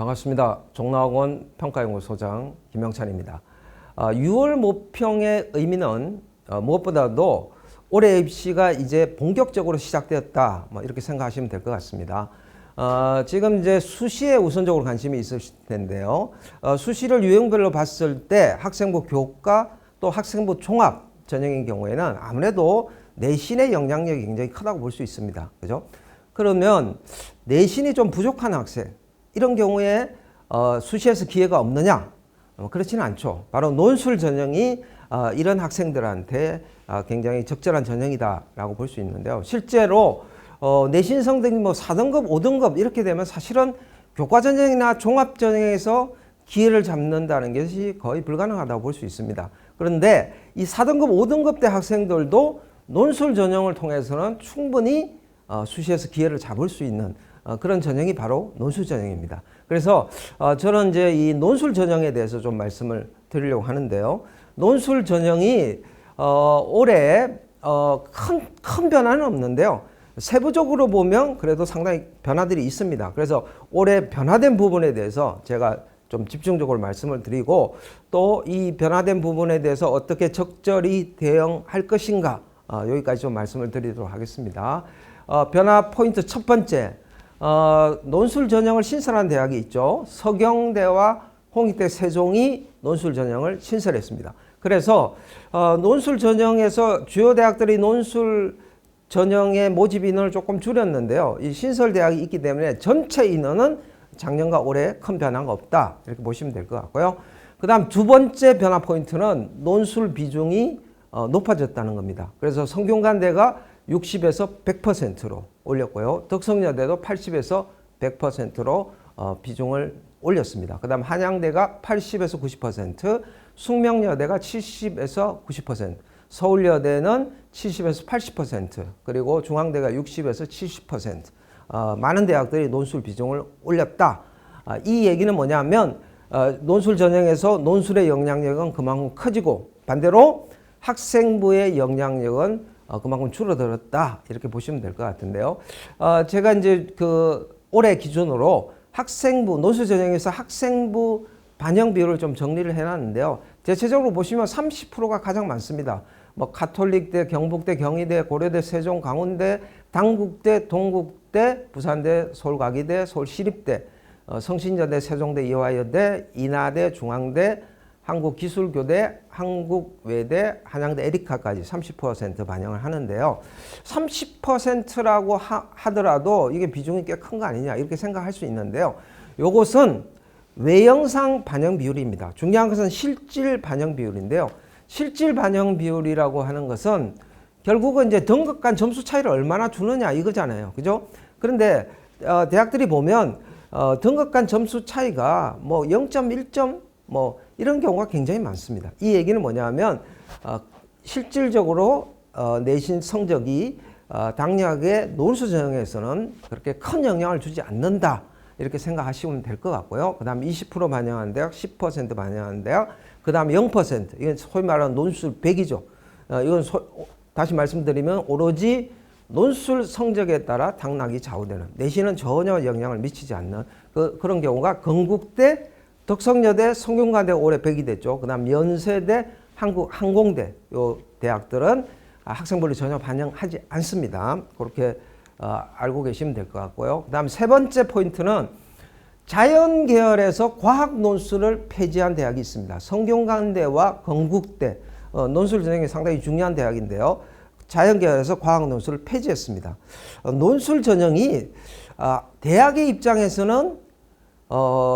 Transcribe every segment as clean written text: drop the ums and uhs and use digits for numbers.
반갑습니다. 종로학원 평가연구소장 김영찬입니다. 6월 모평의 의미는 무엇보다도 올해 입시가 이제 본격적으로 시작되었다, 이렇게 생각하시면 될 것 같습니다. 지금 이제 수시에 우선적으로 관심이 있으실 텐데요. 수시를 유형별로 봤을 때 학생부 교과 또 학생부 종합 전형인 경우에는 아무래도 내신의 영향력이 굉장히 크다고 볼 수 있습니다. 그죠? 그러면 내신이 좀 부족한 학생, 이런 경우에 수시에서 기회가 없느냐? 그렇지는 않죠. 바로 논술 전형이 이런 학생들한테 굉장히 적절한 전형이다라고 볼 수 있는데요. 실제로 내신 성적이 4등급, 5등급 이렇게 되면 사실은 교과 전형이나 종합 전형에서 기회를 잡는다는 것이 거의 불가능하다고 볼 수 있습니다. 그런데 이 4등급, 5등급 대 학생들도 논술 전형을 통해서는 충분히 수시에서 기회를 잡을 수 있는 그런 전형이 바로 논술 전형입니다. 그래서 저는 이제 이 논술 전형에 대해서 좀 말씀을 드리려고 하는데요. 논술 전형이 올해 큰 변화는 없는데요. 세부적으로 보면 그래도 상당히 변화들이 있습니다. 그래서 올해 변화된 부분에 대해서 제가 좀 집중적으로 말씀을 드리고 또 이 변화된 부분에 대해서 어떻게 적절히 대응할 것인가 여기까지 좀 말씀을 드리도록 하겠습니다. 변화 포인트 첫 번째, 논술 전형을 신설한 대학이 있죠. 서경대와 홍익대, 세종이 논술 전형을 신설했습니다. 그래서 논술 전형에서 주요 대학들이 논술 전형의 모집 인원을 조금 줄였는데요. 이 신설 대학이 있기 때문에 전체 인원은 작년과 올해 큰 변화가 없다, 이렇게 보시면 될 것 같고요. 그 다음 두 번째 변화 포인트는 논술 비중이 높아졌다는 겁니다. 그래서 성균관대가 60에서 100%로 올렸고요. 덕성여대도 80에서 100%로 비중을 올렸습니다. 그 다음 한양대가 80에서 90%, 숙명여대가 70에서 90%, 서울여대는 70에서 80%, 그리고 중앙대가 60에서 70%. 많은 대학들이 논술 비중을 올렸다. 이 얘기는 뭐냐면 논술 전형에서 논술의 영향력은 그만큼 커지고 반대로 학생부의 영향력은 그만큼 줄어들었다, 이렇게 보시면 될 것 같은데요. 제가 이제 올해 기준으로 학생부, 논술 전형에서 학생부 반영 비율을 좀 정리를 해놨는데요. 대체적으로 보시면 30%가 가장 많습니다. 가톨릭대, 경북대, 경희대, 고려대, 세종, 강원대, 당국대, 동국대, 부산대, 서울과기대, 서울시립대, 성신여대, 세종대, 이화여대, 인하대, 중앙대, 한국기술교대, 한국외대, 한양대, 에리카까지 30% 반영을 하는데요. 30%라고 하더라도 이게 비중이 꽤 큰 거 아니냐, 이렇게 생각할 수 있는데요. 이것은 외형상 반영 비율입니다. 중요한 것은 실질 반영 비율인데요. 실질 반영 비율이라고 하는 것은 결국은 이제 등급 간 점수 차이를 얼마나 주느냐 이거잖아요. 그죠? 그런데 대학들이 보면 등급 간 점수 차이가 0.1점 이런 경우가 굉장히 많습니다. 이 얘기는 뭐냐면 실질적으로 내신 성적이 당락의 논술 전형에서는 그렇게 큰 영향을 주지 않는다, 이렇게 생각하시면 될 것 같고요. 그 다음 20% 반영한 대학, 10% 반영한 대학, 그 다음 0%, 이건 소위 말하는 논술 100이죠. 이건 다시 말씀드리면 오로지 논술 성적에 따라 당락이 좌우되는, 내신은 전혀 영향을 미치지 않는 그런 경우가 건국대, 덕성여대, 성균관대 올해 100이 됐죠. 그 다음 연세대, 항공대, 요 대학들은 학생부를 전혀 반영하지 않습니다. 그렇게 알고 계시면 될 것 같고요. 그 다음 세 번째 포인트는 자연 계열에서 과학 논술을 폐지한 대학이 있습니다. 성균관대와 건국대, 논술 전형이 상당히 중요한 대학인데요. 자연 계열에서 과학 논술을 폐지했습니다. 논술 전형이 대학의 입장에서는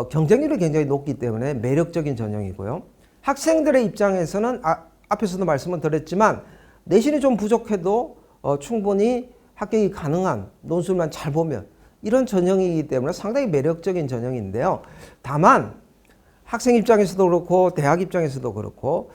경쟁률이 굉장히 높기 때문에 매력적인 전형이고요. 학생들의 입장에서는 앞에서도 말씀을 드렸지만 내신이 좀 부족해도 충분히 합격이 가능한, 논술만 잘 보면 이런 전형이기 때문에 상당히 매력적인 전형인데요. 다만 학생 입장에서도 그렇고 대학 입장에서도 그렇고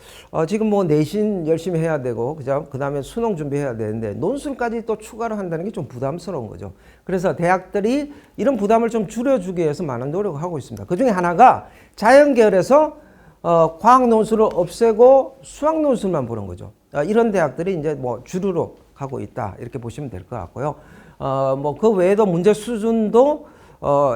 지금 내신 열심히 해야 되고 그 다음에 수능 준비해야 되는데 논술까지 또 추가로 한다는 게 좀 부담스러운 거죠. 그래서 대학들이 이런 부담을 좀 줄여주기 위해서 많은 노력을 하고 있습니다. 그 중에 하나가 자연계열에서 과학 논술을 없애고 수학 논술만 보는 거죠. 이런 대학들이 이제 주류로 가고 있다, 이렇게 보시면 될 것 같고요. 그 외에도 문제 수준도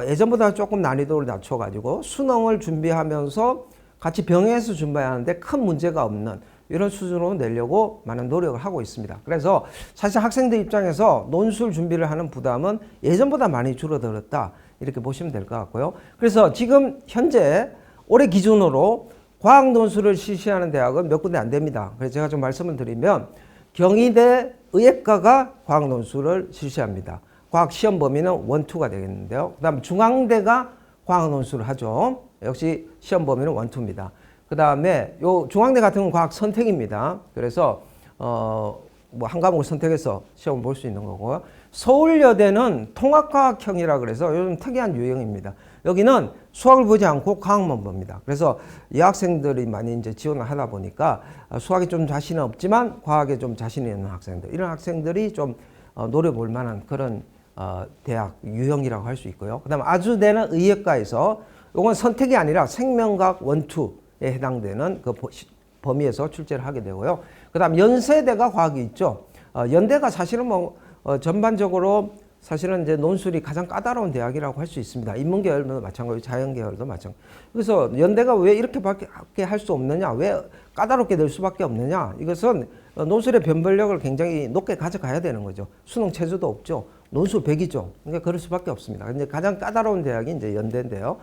예전보다 조금 난이도를 낮춰가지고 수능을 준비하면서 같이 병행해서 준비하는데 큰 문제가 없는 이런 수준으로 내려고 많은 노력을 하고 있습니다. 그래서 사실 학생들 입장에서 논술 준비를 하는 부담은 예전보다 많이 줄어들었다 이렇게 보시면 될 것 같고요. 그래서 지금 현재 올해 기준으로 과학 논술을 실시하는 대학은 몇 군데 안 됩니다. 그래서 제가 좀 말씀을 드리면 경희대 의예과가 과학 논술을 실시합니다. 과학 시험 범위는 1, 2가 되겠는데요. 그다음 중앙대가 과학 논술을 하죠. 역시 시험 범위는 1, 2입니다. 그다음에 요 중앙대 같은 건 과학 선택입니다. 그래서 뭐 한 과목을 선택해서 시험을 볼 수 있는 거고요. 서울여대는 통합과학형이라 그래서 요즘 특이한 유형입니다. 여기는 수학을 보지 않고 과학만 봅니다. 그래서 여학생들이 많이 이제 지원을 하다 보니까 수학에 좀 자신은 없지만 과학에 좀 자신이 있는 학생들, 이런 학생들이 좀 노려볼 만한 그런 대학 유형이라고 할 수 있고요. 그다음 아주대는 의예과에서 이건 선택이 아니라 생명과학 1, 2에 해당되는 그 범위에서 출제를 하게 되고요. 그다음 연세대가 과학이 있죠. 연대가 사실은 뭐 전반적으로 사실은 이제 논술이 가장 까다로운 대학이라고 할 수 있습니다. 인문계열도 마찬가지고 자연계열도 마찬가지. 그래서 연대가 왜 이렇게밖에 할 수 없느냐, 왜 까다롭게 될 수밖에 없느냐. 이것은 논술의 변별력을 굉장히 높게 가져가야 되는 거죠. 수능 체제도 없죠. 논술 100이죠. 그러니까 그럴 수밖에 없습니다. 근데 가장 까다로운 대학이 이제 연대인데요.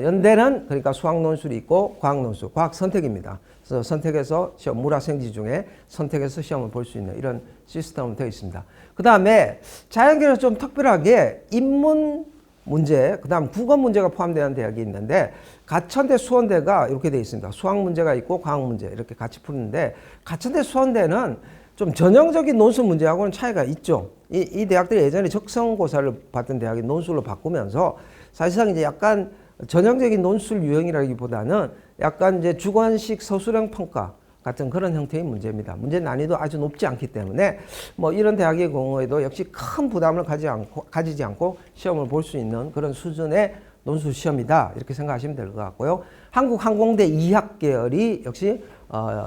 연대는 그러니까 수학 논술이 있고 과학 논술, 과학 선택입니다. 그래서 선택해서 시험, 물화생지 중에 선택해서 시험을 볼 수 있는 이런 시스템으로 되어 있습니다. 그 다음에 자연계는 좀 특별하게 인문 문제, 그 다음 국어 문제가 포함되는 대학이 있는데 가천대, 수원대가 이렇게 되어 있습니다. 수학 문제가 있고 과학 문제 이렇게 같이 푸는데 가천대, 수원대는 좀 전형적인 논술 문제하고는 차이가 있죠. 이 대학들이 예전에 적성고사를 받던 대학이 논술로 바꾸면서 사실상 이제 약간 전형적인 논술 유형이라기보다는 약간 이제 주관식 서술형 평가 같은 그런 형태의 문제입니다. 문제 난이도 아주 높지 않기 때문에 뭐 이런 대학의 경우에도 역시 큰 부담을 가지지 않고 시험을 볼 수 있는 그런 수준의 논술 시험이다 이렇게 생각하시면 될 것 같고요. 한국항공대 이학 계열이 역시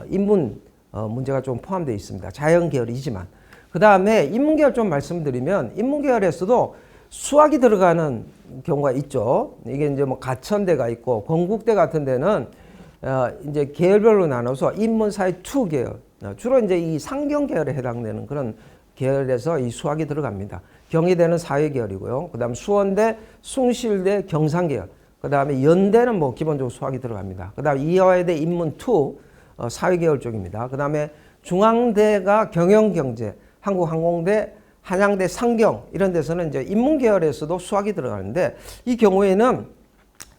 인문 문제가 좀 포함되어 있습니다. 자연 계열이지만 그 다음에 인문계열 좀 말씀드리면 인문계열에서도 수학이 들어가는 경우가 있죠. 이게 이제 뭐 가천대가 있고 건국대 같은 데는 이제 계열별로 나눠서 인문사회 2 계열, 주로 이제 이 상경 계열에 해당되는 그런 계열에서 이 수학이 들어갑니다. 경희대는 사회 계열이고요. 그다음 수원대, 숭실대, 경상 계열. 그다음에 연대는 뭐 기본적으로 수학이 들어갑니다. 그다음 이화여대 인문 2 사회 계열 쪽입니다. 그다음에 중앙대가 경영경제, 한국항공대, 한양대 상경 이런 데서는 이제 인문 계열에서도 수학이 들어가는데 이 경우에는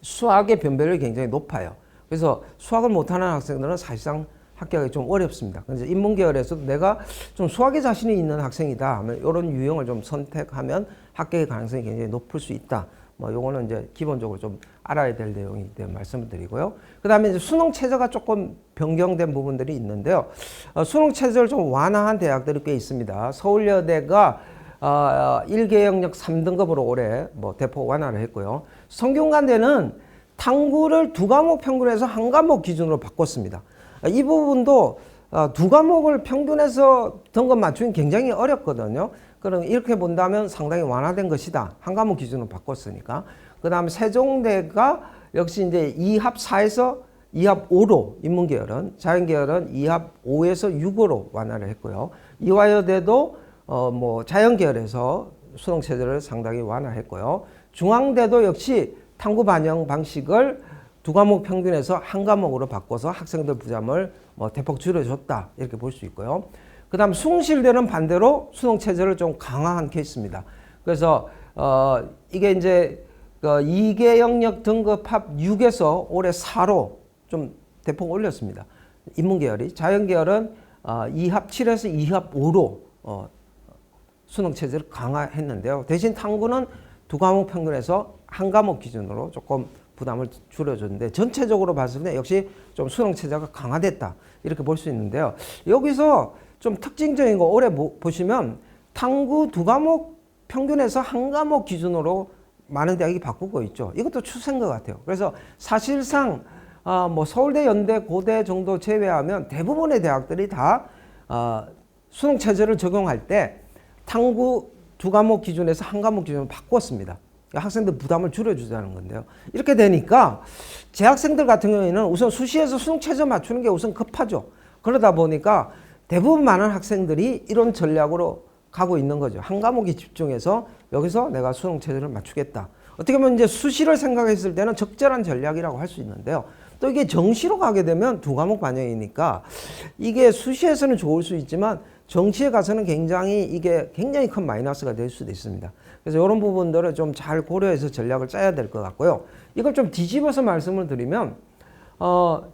수학의 변별력이 굉장히 높아요. 그래서 수학을 못하는 학생들은 사실상 합격하기 좀 어렵습니다. 그래서 인문 계열에서도 내가 좀 수학에 자신이 있는 학생이다 하면 이런 유형을 좀 선택하면 합격의 가능성이 굉장히 높을 수 있다. 뭐 요거는 이제 기본적으로 좀 알아야 될 내용이기 때문에 말씀을 드리고요. 그 다음에 이제 수능 체제가 조금 변경된 부분들이 있는데요. 수능 체제를 좀 완화한 대학들이 꽤 있습니다. 서울여대가 1개 영역 3등급으로 올해 뭐 대폭 완화를 했고요. 성균관대는 탕구를 2과목 평균에서 1과목 기준으로 바꿨습니다. 이 부분도 2과목을 평균해서 등급 맞추기 굉장히 어렵거든요. 그럼 이렇게 본다면 상당히 완화된 것이다. 1과목 기준으로 바꿨으니까. 그 다음에 세종대가 역시 이제 2합 4에서 2합 5로 인문계열은, 자연계열은 2합 5에서 6으로 완화를 했고요. 이화여대도 뭐 자연계열에서 수능체제를 상당히 완화했고요. 중앙대도 역시 탐구 반영 방식을 2과목 평균에서 1과목으로 바꿔서 학생들 부담을 뭐 대폭 줄여줬다. 이렇게 볼 수 있고요. 그 다음 숭실대는 반대로 수능 체제를 좀 강화한 케이스입니다. 그래서 이게 이제 2개 영역 등급 합 6에서 올해 4로 좀 대폭 올렸습니다. 인문계열이. 자연계열은 2합 7에서 2합 5로 수능 체제를 강화했는데요. 대신 탐구는 2과목 평균에서 1과목 기준으로 조금 부담을 줄여줬는데 전체적으로 봤을 때 역시 좀 수능 체제가 강화됐다. 이렇게 볼 수 있는데요. 여기서 좀 특징적인 거 올해 보시면 탐구 2과목 평균에서 1과목 기준으로 많은 대학이 바꾸고 있죠. 이것도 추세인 것 같아요. 그래서 사실상 뭐 서울대, 연대, 고대 정도 제외하면 대부분의 대학들이 다 수능 체제를 적용할 때 탐구 2과목 기준에서 1과목 기준으로 바꿨습니다. 학생들 부담을 줄여주자는 건데요. 이렇게 되니까 재학생들 같은 경우에는 우선 수시에서 수능 최저 맞추는 게 우선 급하죠. 그러다 보니까 대부분 많은 학생들이 이런 전략으로 가고 있는 거죠. 한 과목에 집중해서 여기서 내가 수능 최저를 맞추겠다. 어떻게 보면 이제 수시를 생각했을 때는 적절한 전략이라고 할 수 있는데요. 또 이게 정시로 가게 되면 두 과목 반영이니까 이게 수시에서는 좋을 수 있지만 정시에 가서는 이게 굉장히 큰 마이너스가 될 수도 있습니다. 그래서 이런 부분들을 좀 잘 고려해서 전략을 짜야 될 것 같고요. 이걸 좀 뒤집어서 말씀을 드리면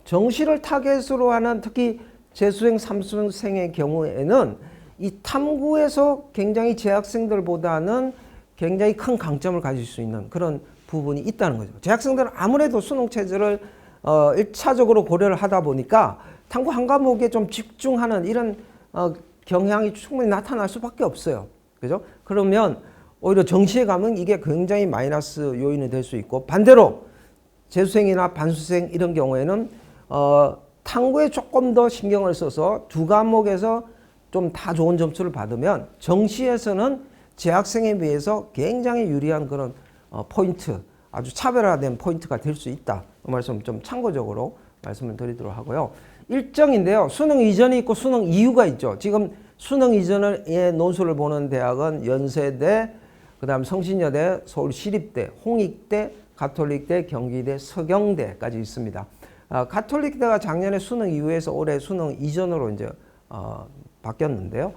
정시를 타겟으로 하는 특히 재수생, 삼수생의 경우에는 이 탐구에서 굉장히 재학생들보다는 굉장히 큰 강점을 가질 수 있는 그런 부분이 있다는 거죠. 재학생들은 아무래도 수능 체제를 1차적으로 고려를 하다 보니까 탐구 한 과목에 좀 집중하는 이런 경향이 충분히 나타날 수밖에 없어요. 그죠? 그러면 오히려 정시에 가면 이게 굉장히 마이너스 요인이 될 수 있고, 반대로 재수생이나 반수생 이런 경우에는 탐구에 조금 더 신경을 써서 두 과목에서 좀 다 좋은 점수를 받으면 정시에서는 재학생에 비해서 굉장히 유리한 그런 포인트, 아주 차별화된 포인트가 될 수 있다. 그 말씀 좀 참고적으로 말씀을 드리도록 하고요. 일정인데요. 수능 이전이 있고 수능 이후가 있죠. 지금 수능 이전의 논술을 보는 대학은 연세대, 그다음 성신여대, 서울시립대, 홍익대, 가톨릭대, 경기대, 서경대까지 있습니다. 가톨릭대가 작년에 수능 이후에서 올해 수능 이전으로 이제 바뀌었는데요.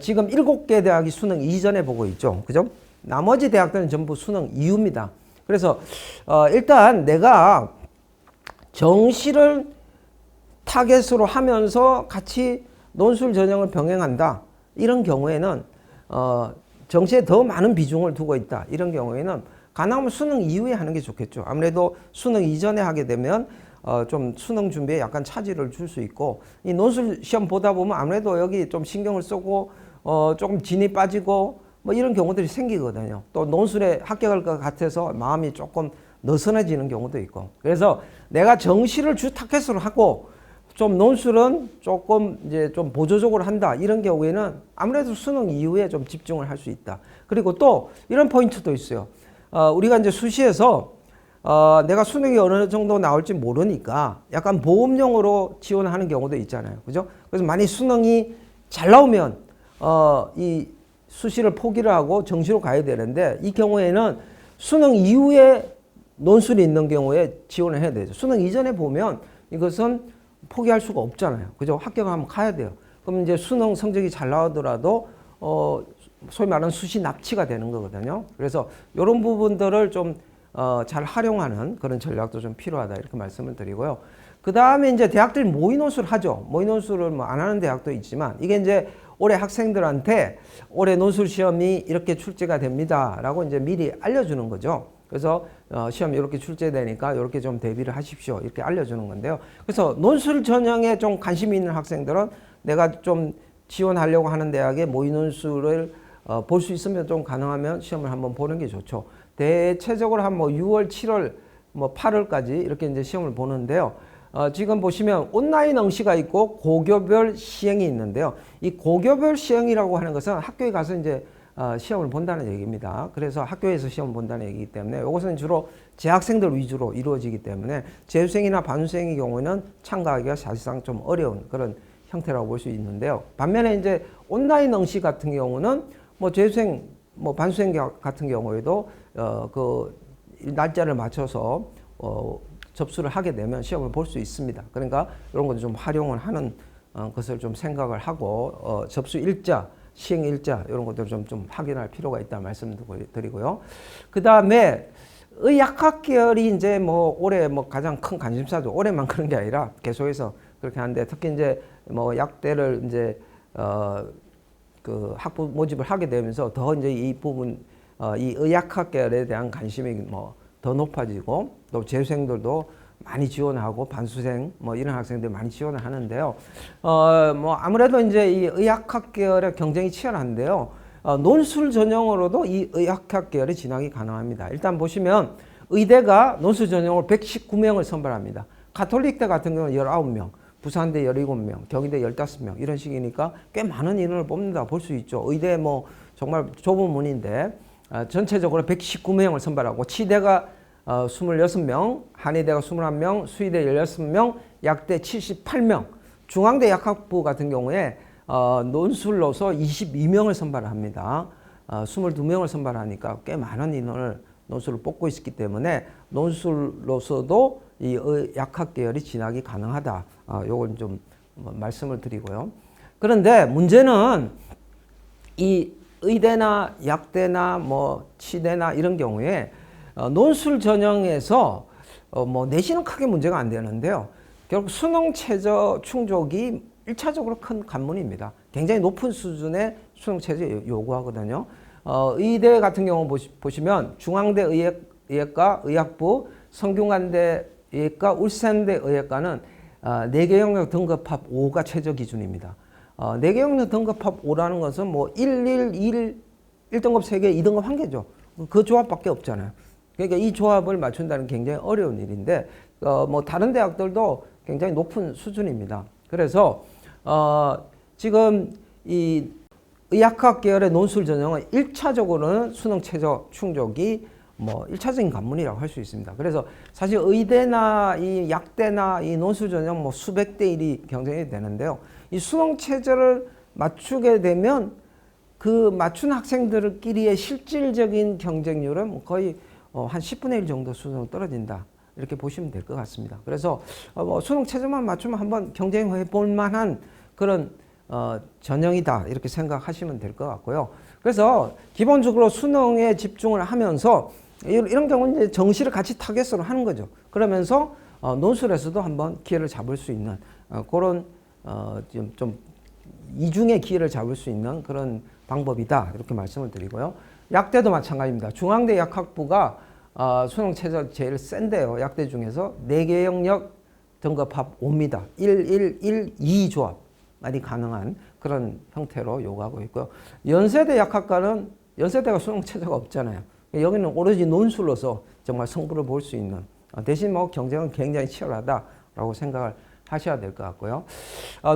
지금 7개 대학이 수능 이전에 보고 있죠. 그죠? 나머지 대학들은 전부 수능 이후입니다. 그래서 일단 내가 정시를 타겟으로 하면서 같이 논술 전형을 병행한다. 이런 경우에는 정시에 더 많은 비중을 두고 있다. 이런 경우에는 가능하면 수능 이후에 하는 게 좋겠죠. 아무래도 수능 이전에 하게 되면 좀 수능 준비에 약간 차질을 줄 수 있고, 이 논술 시험 보다 보면 아무래도 여기 좀 신경을 쓰고 조금 진이 빠지고 뭐 이런 경우들이 생기거든요. 또 논술에 합격할 것 같아서 마음이 조금 느슨해지는 경우도 있고. 그래서 내가 정시를 주 타겟으로 하고 좀 논술은 조금 이제 좀 보조적으로 한다. 이런 경우에는 아무래도 수능 이후에 좀 집중을 할 수 있다. 그리고 또 이런 포인트도 있어요. 우리가 이제 수시에서 내가 수능이 어느 정도 나올지 모르니까 약간 보험용으로 지원하는 경우도 있잖아요. 그죠? 그래서 만약 수능이 잘 나오면 이 수시를 포기를 하고 정시로 가야 되는데, 이 경우에는 수능 이후에 논술이 있는 경우에 지원을 해야 되죠. 수능 이전에 보면 이것은 포기할 수가 없잖아요. 그죠? 합격하면 가야 돼요. 그럼 이제 수능 성적이 잘 나오더라도 소위 말하는 수시 납치가 되는 거거든요. 그래서 이런 부분들을 좀 잘 활용하는 그런 전략도 좀 필요하다, 이렇게 말씀을 드리고요. 그 다음에 이제 대학들이 모의 논술을 하죠. 모의 논술을 뭐 안 하는 대학도 있지만, 이게 이제 올해 학생들한테 올해 논술 시험이 이렇게 출제가 됩니다라고 이제 미리 알려주는 거죠. 그래서 시험이 이렇게 출제되니까 이렇게 좀 대비를 하십시오, 이렇게 알려주는 건데요. 그래서 논술 전형에 좀 관심이 있는 학생들은 내가 좀 지원하려고 하는 대학의 모의 논술을 볼 수 있으면 좀 가능하면 시험을 한번 보는 게 좋죠. 대체적으로 한 뭐 6월, 7월, 뭐 8월까지 이렇게 이제 시험을 보는데요. 지금 보시면 온라인 응시가 있고 고교별 시행이 있는데요. 이 고교별 시행이라고 하는 것은 학교에 가서 이제 시험을 본다는 얘기입니다. 그래서 학교에서 시험을 본다는 얘기이기 때문에 이것은 주로 재학생들 위주로 이루어지기 때문에 재수생이나 반수생의 경우에는 참가하기가 사실상 좀 어려운 그런 형태라고 볼 수 있는데요. 반면에 이제 온라인 응시 같은 경우는 뭐 재수생, 뭐 반수생 같은 경우에도 그 날짜를 맞춰서 접수를 하게 되면 시험을 볼 수 있습니다. 그러니까 이런 것도 좀 활용을 하는 것을 좀 생각을 하고 접수 일자, 시행 일자 이런 것들을 좀 확인할 필요가 있다 말씀드리고요. 그 다음에 의학학 계열이 이제 뭐 올해 뭐 가장 큰 관심사죠. 올해만 그런 게 아니라 계속해서 그렇게 하는데, 특히 이제 뭐 약대를 이제 그 학부 모집을 하게 되면서 더 이제 이 부분 이 의학학 계열에 대한 관심이 뭐 더 높아지고, 또 재수생들도 많이 지원하고 반수생 뭐 이런 학생들 많이 지원을 하는데요. 뭐 아무래도 이제 이 의학학 계열의 경쟁이 치열한데요. 논술 전형으로도 이 의학학 계열의 진학이 가능합니다. 일단 보시면 의대가 논술 전형으로 119명을 선발합니다. 가톨릭대 같은 경우는 19명, 부산대 17명, 경희대 15명 이런 식이니까 꽤 많은 인원을 뽑는다 볼 수 있죠. 의대 뭐 정말 좁은 문인데 전체적으로 119명을 선발하고 치대가 26명, 한의대가 21명, 수의대 16명, 약대 78명, 중앙대 약학부 같은 경우에 논술로서 22명을 선발합니다. 22명을 선발하니까 꽤 많은 인원을 논술을 뽑고 있기 때문에 논술로서도 이 약학 계열이 진학이 가능하다. 요건 좀 말씀을 드리고요. 그런데 문제는 이 의대나 약대나 뭐 치대나 이런 경우에 논술 전형에서 뭐 내신은 크게 문제가 안 되는데요. 결국 수능 최저 충족이 1차적으로 큰 관문입니다. 굉장히 높은 수준의 수능 최저 요구하거든요. 의대 같은 경우 보시면 중앙대 의학과 의학부, 성균관대 의학과, 울산대 의학과는 4개 영역 등급합 5가 최저 기준입니다. 4개 영역 등급합 5라는 것은 뭐 1등급 3개, 2등급 1개죠. 그 조합밖에 없잖아요. 그러니까 이 조합을 맞춘다는 게 굉장히 어려운 일인데 뭐 다른 대학들도 굉장히 높은 수준입니다. 그래서 지금 이 의학학 계열의 논술 전형은 1차적으로는 수능 최저 충족이 뭐 1차적인 관문이라고 할 수 있습니다. 그래서 사실 의대나 이 약대나 이 논술 전형 뭐 수백 대 1이 경쟁이 되는데요. 이 수능 최저를 맞추게 되면 그 맞춘 학생들끼리의 실질적인 경쟁률은 거의 한 10분의 1 정도 수준으로 떨어진다. 이렇게 보시면 될 것 같습니다. 그래서 수능 최저만 맞추면 한번 경쟁해 볼 만한 그런 전형이다. 이렇게 생각하시면 될 것 같고요. 그래서 기본적으로 수능에 집중을 하면서 이런 경우는 이제 정시를 같이 타겟으로 하는 거죠. 그러면서 논술에서도 한번 기회를 잡을 수 있는 그런 좀 이중의 기회를 잡을 수 있는 그런 방법이다. 이렇게 말씀을 드리고요. 약대도 마찬가지입니다. 중앙대 약학부가 수능 최저 제일 센데요. 약대 중에서 4개 영역 등급합 5입니다. 1, 1, 1, 2 조합만이 가능한 그런 형태로 요구하고 있고요. 연세대 약학과는 연세대가 수능 최저가 없잖아요. 여기는 오로지 논술로서 정말 승부를 볼 수 있는 대신 뭐 경쟁은 굉장히 치열하다라고 생각을 하셔야 될 것 같고요.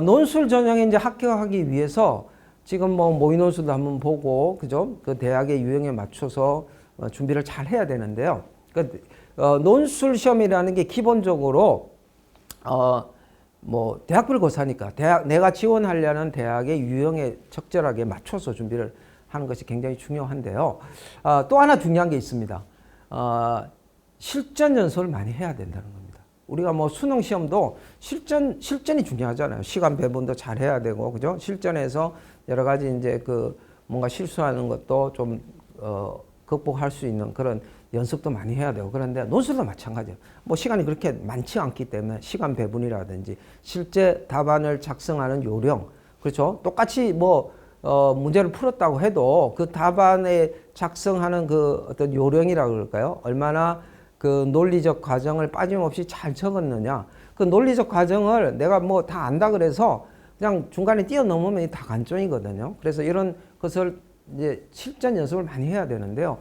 논술 전형에 이제 합격하기 위해서 지금 뭐 모의 논술도 한번 보고 그죠? 그 대학의 유형에 맞춰서 준비를 잘 해야 되는데요. 그 논술 시험이라는 게 기본적으로 뭐 대학별 고사니까 내가 지원하려는 대학의 유형에 적절하게 맞춰서 준비를 하는 것이 굉장히 중요한데요. 또 하나 중요한 게 있습니다. 실전 연습을 많이 해야 된다는 겁니다. 우리가 뭐 수능 시험도 실전이 중요하잖아요. 시간 배분도 잘 해야 되고, 그죠? 실전에서 여러 가지 이제 그 뭔가 실수하는 것도 좀 극복할 수 있는 그런 연습도 많이 해야 되고, 그런데 논술도 마찬가지예요. 뭐 시간이 그렇게 많지 않기 때문에 시간 배분이라든지 실제 답안을 작성하는 요령, 그렇죠? 똑같이 뭐 문제를 풀었다고 해도 그 답안에 작성하는 그 어떤 요령이라고 그럴까요? 얼마나 그 논리적 과정을 빠짐없이 잘 적었느냐. 그 논리적 과정을 내가 뭐 다 안다 그래서 그냥 중간에 뛰어넘으면 다 간종이거든요. 그래서 이런 것을 이제 실전 연습을 많이 해야 되는데요.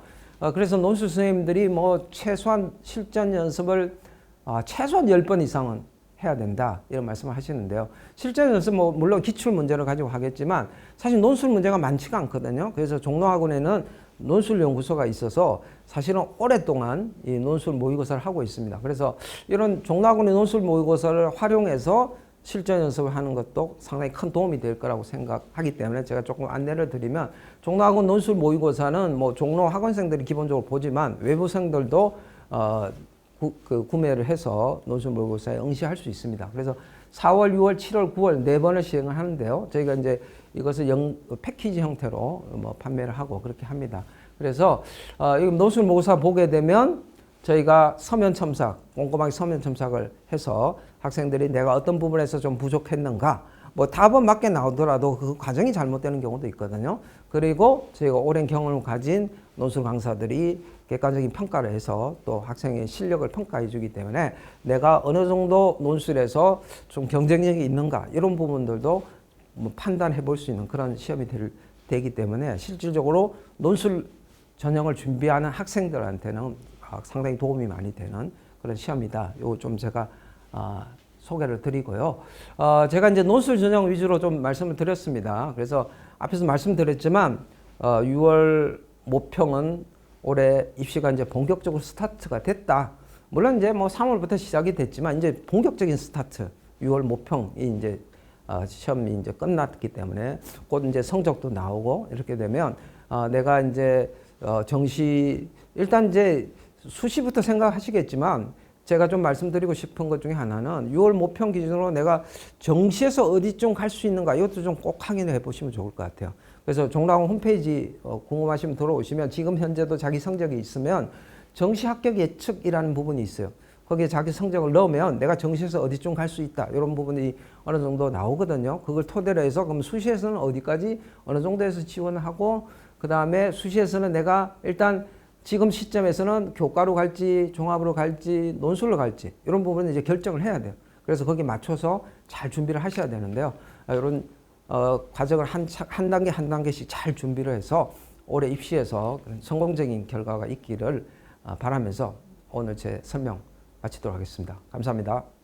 그래서 논술 선생님들이 뭐 최소한 실전 연습을 최소한 10번 이상은 해야 된다. 이런 말씀을 하시는데요. 실전 연습 뭐 물론 기출 문제를 가지고 하겠지만 사실 논술 문제가 많지가 않거든요. 그래서 종로학원에는 논술 연구소가 있어서 사실은 오랫동안 이 논술 모의고사를 하고 있습니다. 그래서 이런 종로학원의 논술 모의고사를 활용해서 실전 연습을 하는 것도 상당히 큰 도움이 될 거라고 생각하기 때문에 제가 조금 안내를 드리면 종로학원 논술 모의고사는 뭐 종로 학원생들이 기본적으로 보지만 외부생들도 구매를 해서 논술 모의고사에 응시할 수 있습니다. 그래서 4월, 6월, 7월, 9월 4번을 시행을 하는데요. 저희가 이제 이것을 패키지 형태로 뭐 판매를 하고 그렇게 합니다. 그래서 논술 모의고사 보게 되면 저희가 서면 첨삭, 꼼꼼하게 서면 첨삭을 해서 학생들이 내가 어떤 부분에서 좀 부족했는가, 뭐 답은 맞게 나오더라도 그 과정이 잘못되는 경우도 있거든요. 그리고 저희가 오랜 경험을 가진 논술 강사들이 객관적인 평가를 해서 또 학생의 실력을 평가해 주기 때문에 내가 어느 정도 논술에서 좀 경쟁력이 있는가 이런 부분들도 뭐 판단해 볼 수 있는 그런 시험이 되기 때문에 실질적으로 논술 전형을 준비하는 학생들한테는 상당히 도움이 많이 되는 그런 시험이다. 이거 좀 제가 소개를 드리고요. 제가 이제 논술 전형 위주로 좀 말씀을 드렸습니다. 그래서 앞에서 말씀드렸지만 6월 모평은 올해 입시가 이제 본격적으로 스타트가 됐다. 물론 이제 뭐 3월부터 시작이 됐지만 이제 본격적인 스타트, 6월 모평이 이제 시험이 이제 끝났기 때문에 곧 이제 성적도 나오고 이렇게 되면 내가 이제 정시 일단 이제 수시부터 생각하시겠지만 제가 좀 말씀드리고 싶은 것 중에 하나는 6월 모평 기준으로 내가 정시에서 어디쯤 갈 수 있는가 이것도 좀 꼭 확인해 보시면 좋을 것 같아요. 그래서 종락원 홈페이지 궁금하시면 들어오시면 지금 현재도 자기 성적이 있으면 정시 합격 예측이라는 부분이 있어요. 거기에 자기 성적을 넣으면 내가 정시에서 어디쯤 갈 수 있다 이런 부분이 어느 정도 나오거든요. 그걸 토대로 해서 그럼 수시에서는 어디까지 어느 정도에서 지원을 하고 그 다음에 수시에서는 내가 일단 지금 시점에서는 교과로 갈지 종합으로 갈지 논술로 갈지 이런 부분은 이제 결정을 해야 돼요. 그래서 거기에 맞춰서 잘 준비를 하셔야 되는데요. 이런 과정을 한 단계 한 단계씩 잘 준비를 해서 올해 입시에서 성공적인 결과가 있기를 바라면서 오늘 제 설명 마치도록 하겠습니다. 감사합니다.